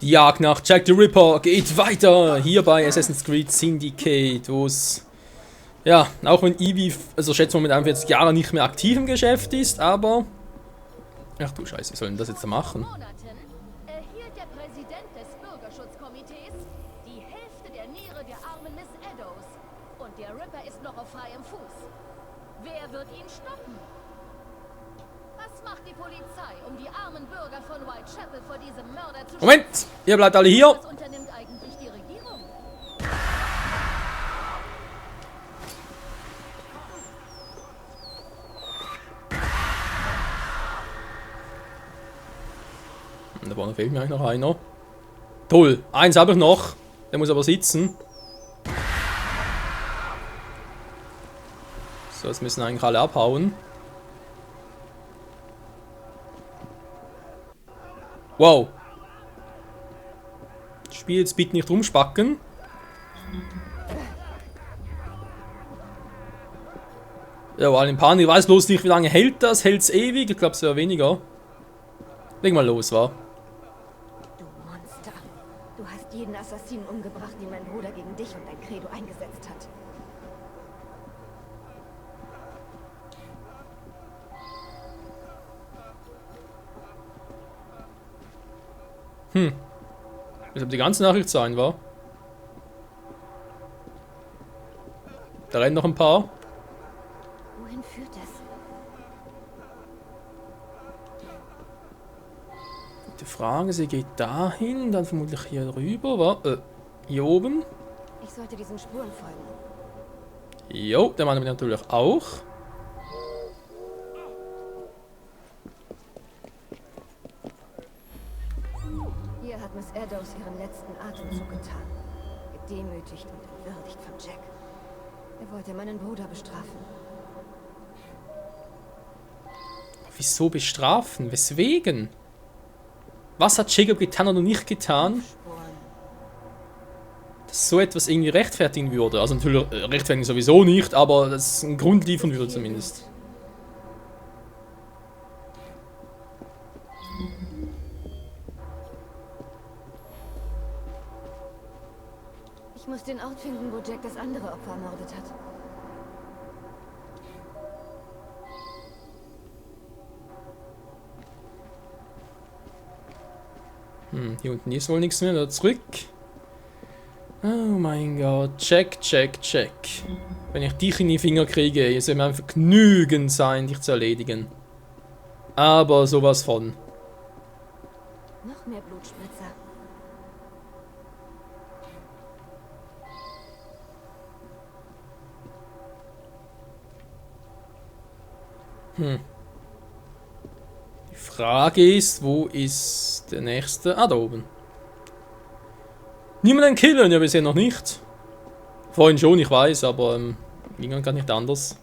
Die Jagd nach Jack the Ripper geht weiter. Hier bei Assassin's Creed Syndicate, wo es, ja, auch wenn Evie, also schätze mal mit 41 Jahren nicht mehr aktiv im Geschäft ist, aber... Ach du Scheiße, wie soll denn das jetzt machen? Erhielt der Präsident des Bürgerschutzkomitees die Hälfte der Niere der armen Miss Eddowes. Und der Ripper ist noch auf freiem Fuß. Wer wird ihn stoppen? Was macht die Polizei, um die armen Bürger von Whitechapel vor diesem Mörder zu schützen? Moment! Ihr bleibt alle hier! Was unternimmt eigentlich die Regierung? Da vorne fehlt mir eigentlich noch einer. Toll, eins habe ich noch. Der muss aber sitzen. So, jetzt müssen eigentlich alle abhauen. Wow. Spiel jetzt bitte nicht rumspacken. Ja, alle in Panik. Ich weiß bloß nicht, wie lange hält das? Hält es ewig? Ich glaube, es wäre weniger. Leg mal los, wa? Du Monster. Du hast jeden Assassinen umgebracht, den mein Bruder gegen dich und dein Credo eingesetzt hat. Das soll die ganze Nachricht sein, wa? Da rennen noch ein paar. Wohin führt das? Die Frage, sie geht dahin, dann vermutlich hier rüber, wa? Hier oben. Ich sollte diesen Spuren folgen. Jo, der Mann natürlich auch. Hier hat Miss Eddowes ihren letzten Atemzug getan. Gedemütigt und entwürdigt von Jack. Er wollte meinen Bruder bestrafen. Wieso bestrafen? Weswegen? Was hat Jacob getan oder nicht getan, Spuren. dass so etwas irgendwie rechtfertigen würde? Also natürlich rechtfertigen sowieso nicht, aber das einen Grund liefern würde zumindest. Ich muss den Ort finden, wo Jack das andere Opfer ermordet hat. Hier unten ist wohl nichts mehr, da zurück. Oh mein Gott, check. Wenn ich dich in die Finger kriege, es soll mir einfach genügend sein, dich zu erledigen. Aber sowas von. Noch mehr Blutspritzer. Die Frage ist, wo ist der nächste? Ah, da oben. Niemanden killen, ja bisher noch nicht. Vorhin schon, ich weiß, aber ging gar nicht anders.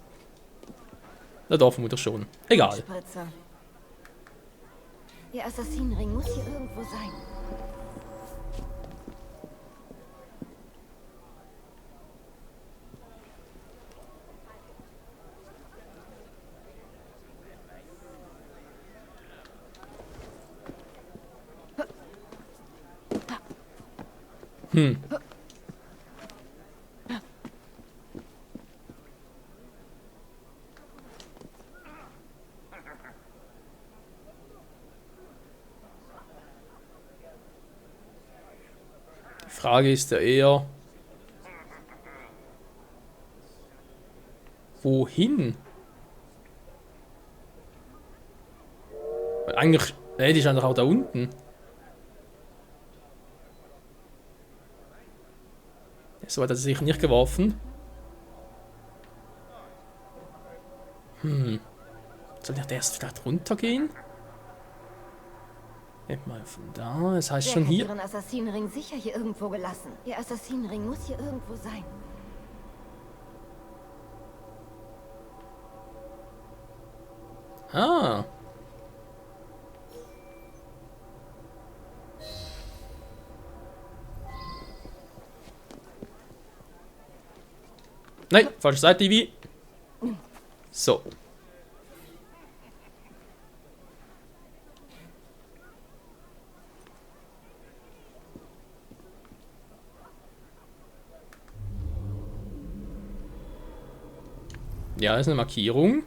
Na doch, vermutlich schon. Egal. Spritzer. Der Assassinenring muss hier irgendwo sein. Die Frage ist ja eher, wohin? Weil eigentlich, die stand doch auch da unten. So hat er sich nicht geworfen. Soll ich erst vielleicht runtergehen? Mal von da. Das heißt Jack schon hat hier. ihren Assassinenring sicher hier irgendwo gelassen. Der Assassinenring muss hier irgendwo sein. Ah. Nein, falsche Seite, Ivy. So. Ja, das ist eine Markierung.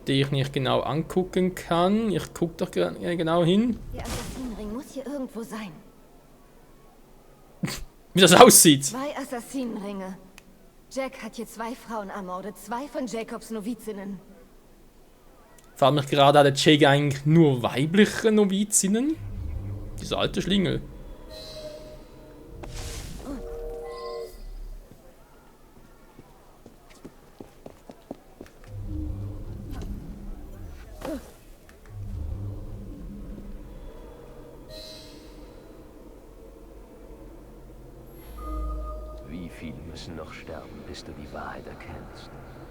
Die ich nicht genau angucken kann. Ich gucke doch genau hin. Der Assassinenring muss hier irgendwo sein. Wie das aussieht. 2 Assassinenringe. Jack hat hier 2 Frauen ermordet, 2 von Jacobs Novizinnen. Fragt mich gerade, hat der Jake eigentlich nur weibliche Novizinnen? Diese alte Schlingel. Wie viele müssen noch sterben, bis du die Wahrheit erkennst?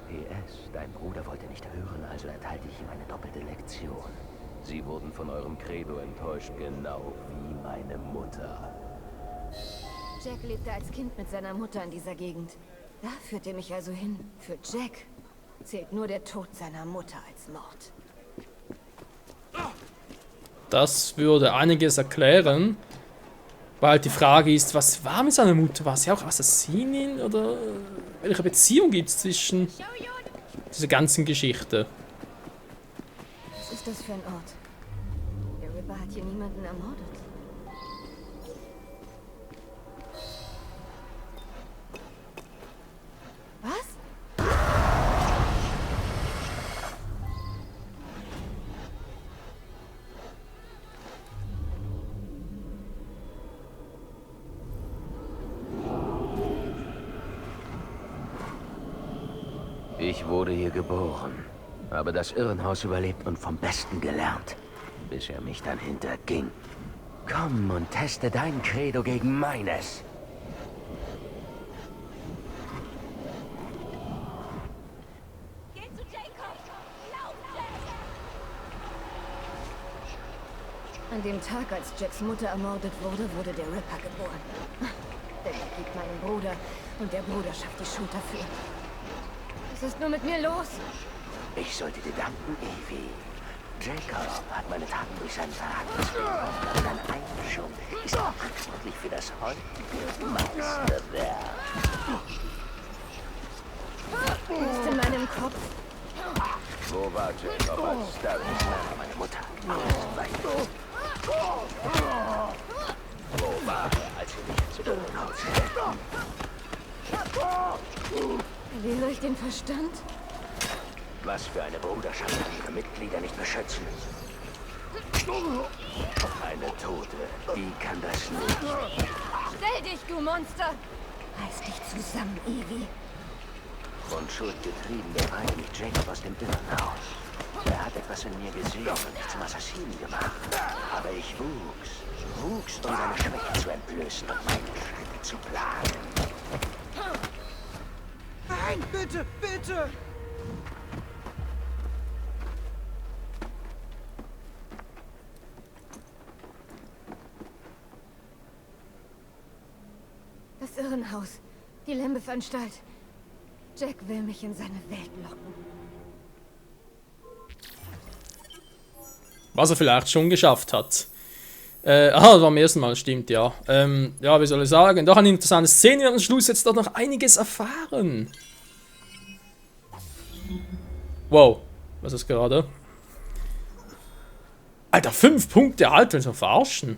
PS, dein Bruder wollte nicht hören, also erteilte ich ihm eine doppelte Lektion. Sie wurden von eurem Credo enttäuscht, genau wie meine Mutter. Jack lebte als Kind mit seiner Mutter in dieser Gegend. Da führt er mich also hin. Für Jack zählt nur der Tod seiner Mutter als Mord. Das würde einiges erklären. Weil halt die Frage ist, was war mit seiner Mutter? War sie auch Assassinin? Oder welche Beziehung gibt es zwischen dieser ganzen Geschichte? Was ist das für ein Ort? Der Ripper hat hier niemanden ermordet. Was? Ich wurde hier geboren, habe das Irrenhaus überlebt und vom Besten gelernt, bis er mich dann hinterging. Komm und teste dein Credo gegen meines. Geh zu Jacob! Lauf, Jack! An dem Tag, als Jacks Mutter ermordet wurde, wurde der Ripper geboren. Denn er gibt meinen Bruder und der Bruderschaft die Schuld dafür. Was ist nur mit mir los? Ich sollte dir danken, Evie. Jacob hat meine Taten durch seinen Verrat gespielt, aber deine Einmischung ist auch verantwortlich für das heutige Meisterwerk. Er ist in meinem Kopf. Wo war Jacob, als Darius meine Mutter ausweihte? Wo war er, als wir mich ins Irrenhaus stellten? Verliere ich den Verstand? Was für eine Bruderschaft kann ihre Mitglieder nicht beschützen? Eine Tote, die kann das nicht. Stell dich, du Monster! Reiß dich zusammen, Evie. Von Schuld getrieben befreite mich Jacob aus dem Irrenhaus. Er hat etwas in mir gesehen und mich zum Assassinen gemacht. Aber ich wuchs, um seine Schwäche zu entblößen und meine Schritte zu planen. Nein, bitte, bitte! Das Irrenhaus. Die Lambeth-Anstalt. Jack will mich in seine Welt locken. Was er vielleicht schon geschafft hat. Das war am ersten Mal, stimmt, ja. Ja, wie soll ich sagen? Doch eine interessante Szene. Wir haben am Schluss jetzt doch noch einiges erfahren. Wow, was ist gerade? Alter, 5 Punkte erhalten, willst du verarschen?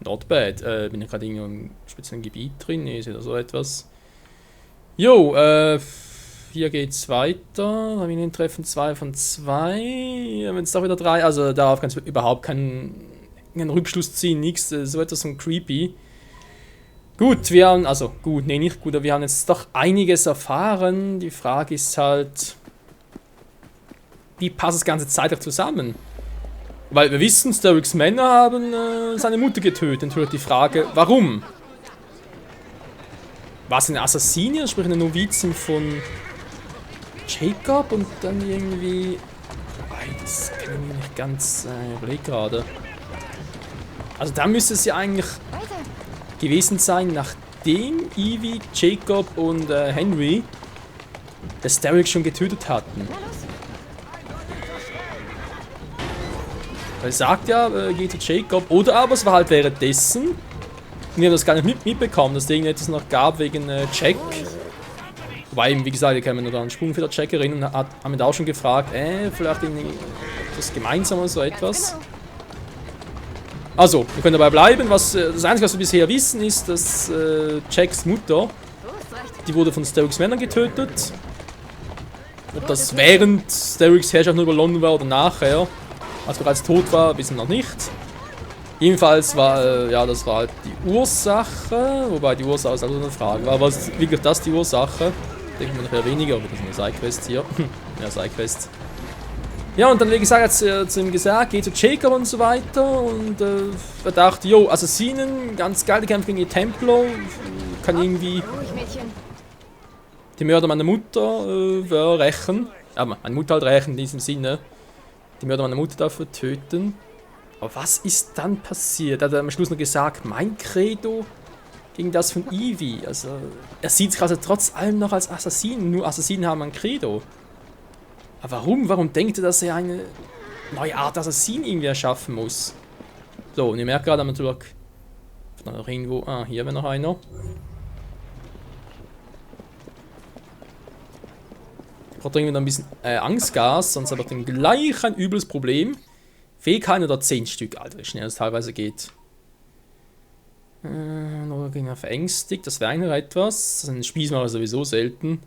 Not bad. Bin ich gerade irgendwo im speziellen Gebiet drin? Nee, ist oder so etwas. Jo, hier geht's weiter. Familientreffen 2 von 2. Wenn es doch wieder 3. Also darauf kannst du überhaupt keinen Rückschluss ziehen, nichts. So etwas von creepy. Gut, wir haben, also gut, nee, nicht gut, aber wir haben jetzt doch einiges erfahren. Die Frage ist halt, wie passt das ganze Zeit auch zusammen? Weil wir wissen, Starricks Männer haben seine Mutter getötet. Natürlich die Frage, warum? War es eine Assassine, sprich eine Novizin von Jacob und dann irgendwie... Das kann ich mir nicht ganz überlegen gerade. Also da müsste es ja eigentlich gewesen sein, nachdem Evie, Jacob und Henry das Starrick schon getötet hatten. Weil er sagt ja, geh zu Jacob. Oder aber es war halt währenddessen. Und wir haben das gar nicht mitbekommen, dass es irgendetwas noch gab wegen Jack. Wobei eben, wie gesagt, ich kann mich noch an einen Sprungfeder-Check erinnern und haben mich da auch schon gefragt, vielleicht irgendwie das gemeinsam oder so etwas. Also, wir können dabei bleiben. Das Einzige, was wir bisher wissen, ist, dass Jacks Mutter, die wurde von Sterrix Männern getötet. Ob das während Sterrix Herrschaft nur über London war oder nachher, als bereits tot war, wissen wir noch nicht. Jedenfalls war, ja, das war halt die Ursache, wobei die Ursache ist also eine Frage. War wirklich das die Ursache? Denke ich mir nachher weniger, aber das ist eine Sidequest hier. Ja, Sidequest. Ja, und dann, wie gesagt, hat sie zu ihm gesagt, geh zu Jacob und so weiter. Und er dachte, jo, Assassinen, ganz geil, die kämpfen gegen die Templer. Kann irgendwie die Mörder meiner Mutter rächen. Aber meine Mutter halt rächen in diesem Sinne. Die Mörder meiner Mutter dafür töten. Aber was ist dann passiert? Hat er am Schluss noch gesagt, mein Credo gegen das von Evie. Also, er sieht sich also trotz allem noch als Assassinen. Nur Assassinen haben ein Credo. Aber warum? Warum denkt er, dass er eine neue Art Assassin irgendwie erschaffen muss? So, und ihr merkt gerade, natürlich noch irgendwo. Ah, hier wäre noch einer. Ich brauche irgendwie noch ein bisschen Angstgas, sonst habe ich dann gleich ein übles Problem. Fähigkeiten oder 10 Stück, Alter, wie schnell es teilweise geht. Nur gegen verängstigt, das wäre eigentlich etwas. Das spießen wir sowieso selten.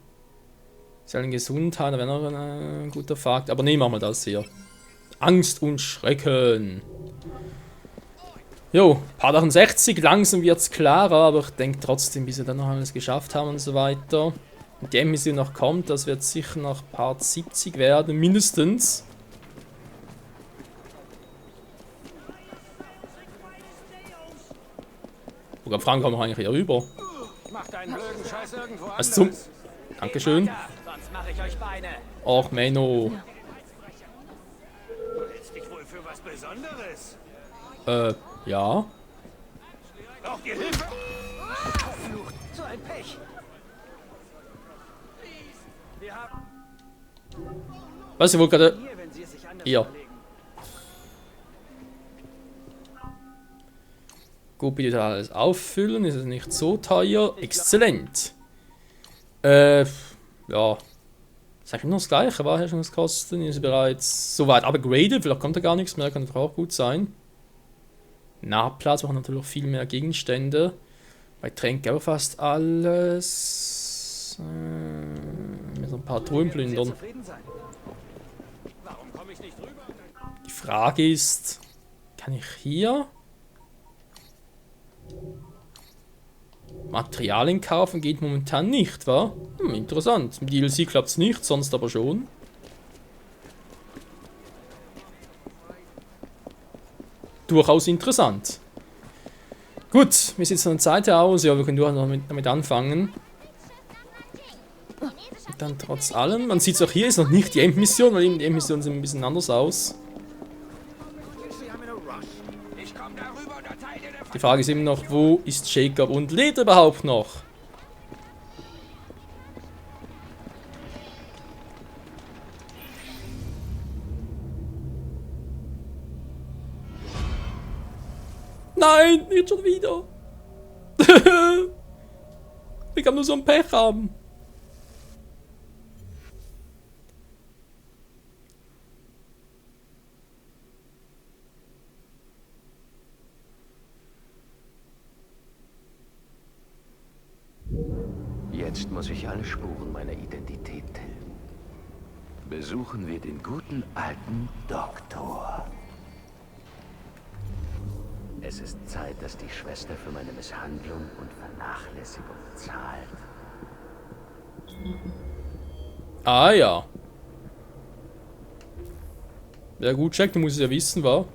Seine Gesundheit, da wäre noch ein guter Fakt. Aber nehmen wir mal das hier. Angst und Schrecken. Jo, Part 68, langsam wird es klarer, aber ich denke trotzdem, bis wir dann noch alles geschafft haben und so weiter. Und die Mission noch kommt, das wird sicher nach Part 70 werden, mindestens. Sogar Frank kommt noch eigentlich hier rüber. Was zum? Dankeschön. Och, Menno. Ja. Was, ich wollte gerade... Hier. Gut, bitte alles auffüllen, ist es nicht so teuer. Exzellent. Ja. Das ist eigentlich nur das gleiche, war Herstellungskosten, ist bereits soweit upgraded, vielleicht kommt da gar nichts mehr, kann doch auch gut sein. Nahplatz machen natürlich viel mehr Gegenstände. Bei Tränke aber fast alles. Mit so ein paar Truhen plündern. Die Frage ist, kann ich hier Materialien kaufen? Geht momentan nicht, wa? Interessant. Mit DLC klappt es nicht, sonst aber schon. Durchaus interessant. Gut, wie sieht es von der Seite aus? Ja, wir können durchaus noch damit anfangen. Und dann trotz allem, man sieht es auch hier, ist noch nicht die Endmission, weil eben die Endmission sieht ein bisschen anders aus. Die Frage ist eben noch, wo ist Jacob und lebt er überhaupt noch? Nein, nicht schon wieder. Ich kann nur so ein Pech haben. Jetzt muss ich alle Spuren meiner Identität tilgen. Besuchen wir den guten alten Doktor. Es ist Zeit, dass die Schwester für meine Misshandlung und Vernachlässigung zahlt. Ah ja. Ja gut, Jack, du musst es ja wissen, wa?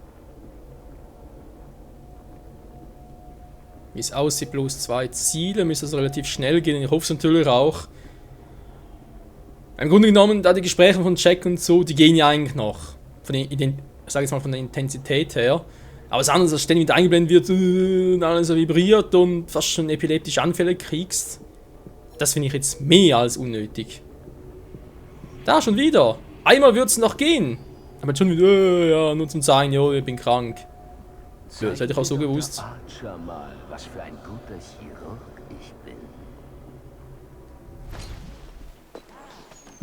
Wie es aussieht, bloß 2 Ziele, müsste es relativ schnell gehen. Ich hoffe es natürlich auch. Im Grunde genommen, da die Gespräche von Jack und so, die gehen ja eigentlich noch. Von den, sag jetzt mal von der Intensität her. Aber das andere, dass ständig mit eingeblendet wird und alles so vibriert und fast schon epileptische Anfälle kriegst, das finde ich jetzt mehr als unnötig. Da schon wieder. Einmal wird es noch gehen. Aber schon wieder, ja, nur zum sagen, jo, ich bin krank. Ja, das hätte ich auch so Zeig dir, gewusst. Dr. Archer, mal, was für ein guter Chirurg ich bin.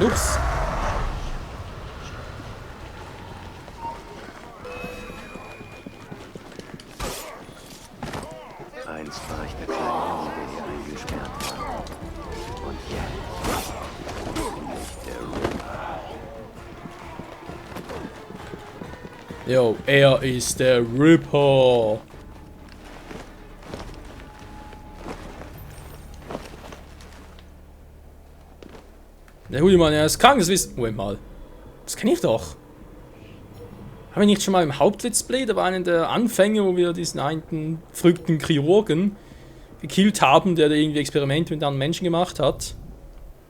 Ups. Einst war ich der kleine Junge, der hier eingesperrt war. Und jetzt bin ich der Ripper. Jo, er ist der Ripper. Der Hulimann, er ist krank, das wissen. Moment mal. Das kenne ich doch. Habe ich nicht schon mal im Haupt-Let's Play, da war einer der Anfänge, wo wir diesen einen verrückten Chirurgen gekillt haben, der da irgendwie Experimente mit anderen Menschen gemacht hat.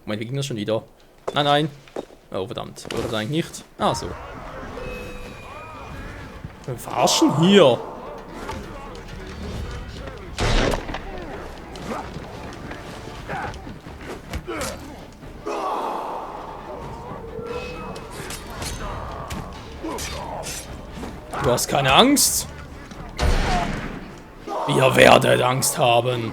Moment, wie ging das schon wieder? Nein, nein. Oh, verdammt. Oder das eigentlich nicht? Ah, so. Wir verarschen hier. Du hast keine Angst? Ihr werdet Angst haben.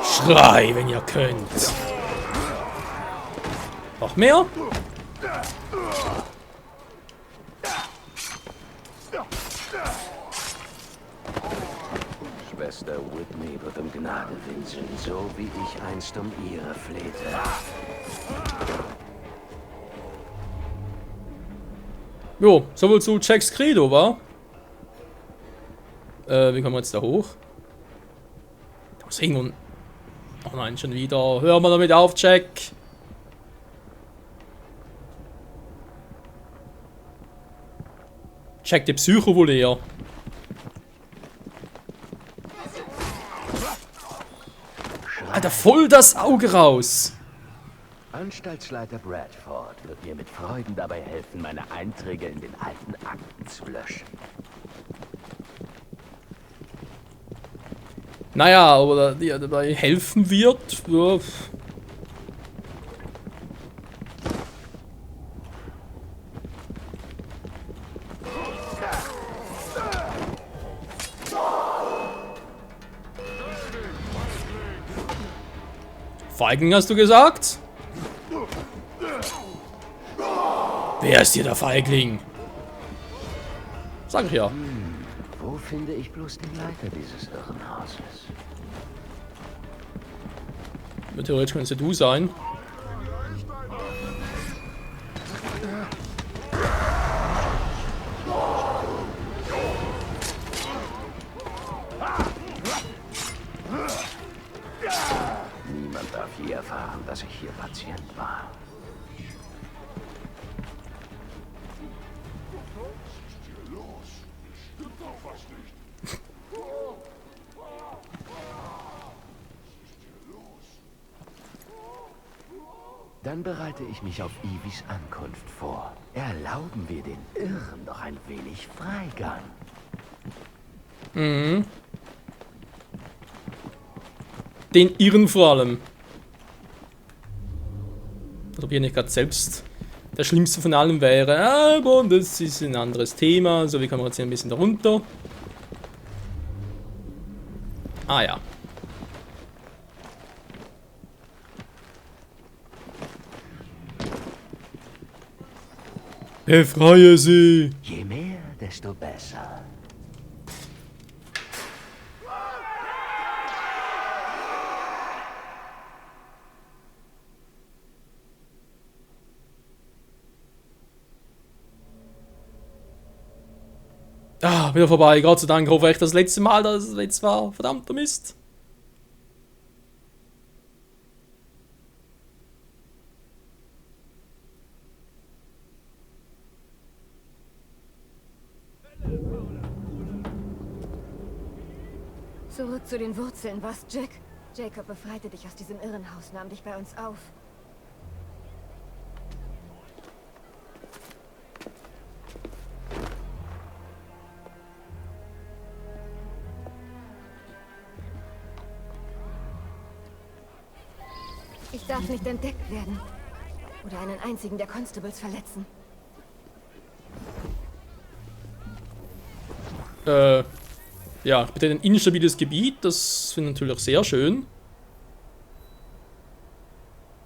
Schrei, wenn ihr könnt. Noch mehr? Schwester Whitney wird um Gnade winseln, so wie ich einst um ihre flehte. Jo, sowohl zu Jacks Credo, wa? Wie kommen wir jetzt da hoch? Da muss irgendwo... Oh nein, schon wieder. Hör mal damit auf, Jack. Jack, die Psycho wohl eher. Alter, voll das Auge raus. Anstaltsleiter Bradford wird mir mit Freuden dabei helfen, meine Einträge in den alten Akten zu löschen. Naja, aber der dabei helfen wird. Ja. Feigling, hast du gesagt? Wer ist hier der Feigling? Sag ich ja. Wo finde ich bloß den Leiter dieses Irrenhauses? Theoretisch könntest du sein. Niemand darf je erfahren, dass ich hier Patient war. Dann bereite ich mich auf Ivis Ankunft vor. Erlauben wir den Irren doch ein wenig Freigang. Mhm. Den Irren vor allem. Als ob hier nicht gerade selbst der Schlimmste von allem wäre. Aber das ist ein anderes Thema. So, wie kommen wir jetzt hier ein bisschen darunter? Ah ja. Befreie sie! Je mehr, desto besser. Ah, wieder vorbei. Gott sei Dank. Hoffe ich das letzte Mal, dass es jetzt war. Verdammter Mist. Zurück zu den Wurzeln, was, Jack? Jacob befreite dich aus diesem Irrenhaus, nahm dich bei uns auf. Ich darf nicht entdeckt werden. Oder einen einzigen der Constables verletzen. Ja, bitte ein instabiles Gebiet, das finde ich natürlich sehr schön.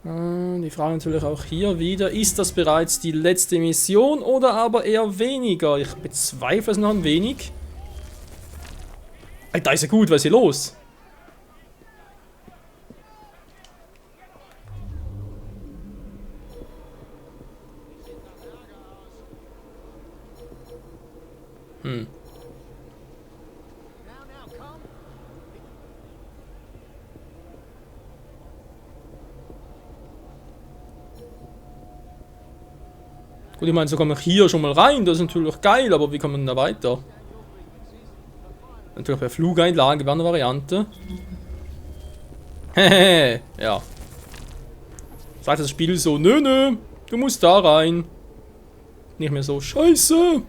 Die Frage natürlich auch hier wieder, ist das bereits die letzte Mission oder aber eher weniger? Ich bezweifle es noch ein wenig. Da ist ja gut, was ist hier los? Gut, ich meine, so komme ich hier schon mal rein, das ist natürlich geil, aber wie kommt man da weiter? Natürlich bei Flugeinlage wäre eine Variante. Hehehe, ja. Sagt das Spiel so, nö, du musst da rein. Nicht mehr so, scheiße.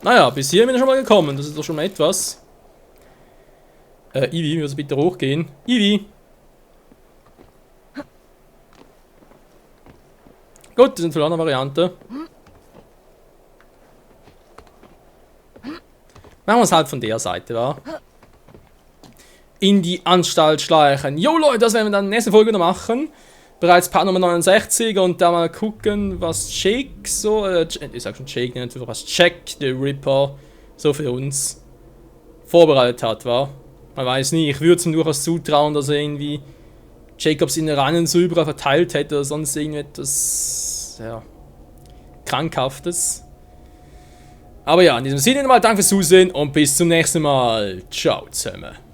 Naja, bis hier bin ich schon mal gekommen. Das ist doch schon mal etwas. Ivy, wirst du bitte hochgehen? Ivy! Gut, das sind vielleicht eine Variante. Machen wir es halt von der Seite, wa? In die Anstalt schleichen. Jo Leute, das werden wir dann in der nächsten Folge noch machen. Bereits Part Nummer 69 und da mal gucken, was Jake so, ich sag schon Jake, nicht einfach was Jack, der Ripper, so für uns vorbereitet hat, wa? Man weiß nie, ich würde es ihm durchaus zutrauen, dass er irgendwie Jacobs in Rannen so überall verteilt hätte oder sonst irgendetwas, ja, Krankhaftes. Aber ja, in diesem Sinne nochmal danke fürs Zusehen und bis zum nächsten Mal. Ciao zusammen.